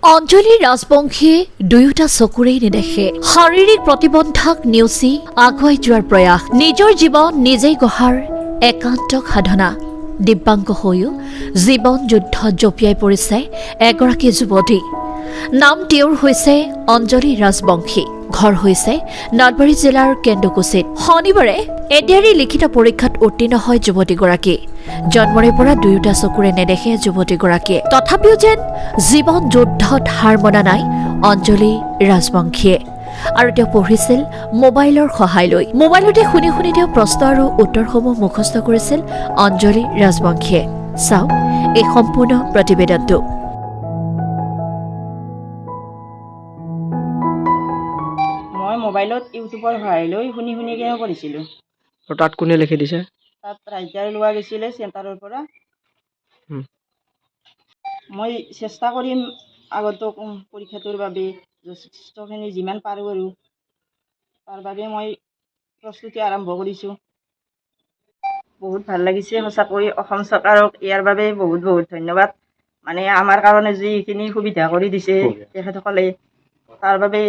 অঞ্জলি ৰাজবংশীয়ে দুয়োটা চকুৰেই নেদেখে শাৰীৰিক প্ৰতিবন্ধক নেওচি আগুৱাই যোৱাৰ প্ৰয়াস নিজৰ জীৱন নিজেই গঢ়াৰ একান্ত সাধনা দিব্যাংগ হৈও জীৱন যুদ্ধত জঁপিয়াই পৰিছে এগৰাকী যুৱতী নাম তেওঁৰ হৈছে অঞ্জলি ৰাজবংশী ঘৰ হৈছে নলবাৰী জিলাৰ কেন্দুকুছিত শনিবাৰে এডিআৰই লিখিত পৰীক্ষাত উত্তীৰ্ণ হয় যুৱতীগৰাকী জন্মৰে পৰা দুয়োটা চকুৰে নেদেখে যুৱতীগৰাকীয়ে তথাপিও যেন জীৱন যুদ্ধত হাৰ মনা নাই অঞ্জলি ৰাজবংশীয়ে আৰু তেওঁ পঢ়িছিল মোবাইলৰ সহায় লৈ মোবাইলতে শুনি শুনি তেওঁ প্ৰশ্ন আৰু উত্তৰসমূহ মুখস্থ কৰিছিল অঞ্জলি ৰাজবংশীয়ে চাওক এই সম্পূৰ্ণ প্ৰতিবেদনটো মই মোবাইলত ইউটিউবৰ সহায় লৈ শুনি শুনিকৈ পঢ়িছিলোঁ। আৰু তাত কোনে লিখি দিছে? তাত ৰাইটাৰ লোৱা গৈছিলে চেণ্টাৰৰ পৰা। মই চেষ্টা কৰিম আগতো পৰীক্ষাটোৰ বাবে যথেষ্টখিনি যিমান পাৰোঁ আৰু তাৰ বাবে মই প্ৰস্তুতি আৰম্ভ কৰিছোঁ। বহুত ভাল লাগিছে সঁচাকৈ অসম চৰকাৰক ইয়াৰ বাবে বহুত বহুত ধন্যবাদ। মানে আমাৰ কাৰণে যিখিনি সুবিধা কৰি দিছে তেখেতসকলে তাৰ বাবে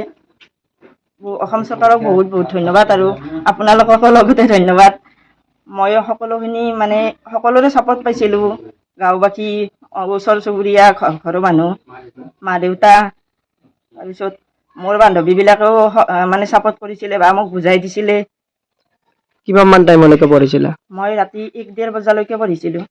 অসম চৰকাৰক বহুত বহুত ধন্যবাদ আৰু আপোনালোককো লগতে ধন্যবাদ। মই সকলোখিনি মানে সকলোৰে ছাপোৰ্ট পাইছিলোঁ গাঁওবাসী ওচৰ চুবুৰীয়া ঘৰৰ মানুহ মা দেউতা তাৰপিছত মোৰ বান্ধৱীবিলাকেও মানে ছাপোৰ্ট কৰিছিলে বা মোক বুজাই দিছিলে। কিমান মান টাইমলৈকে পঢ়িছিলা? মই ৰাতি 1-1:30 বজালৈকে পঢ়িছিলোঁ।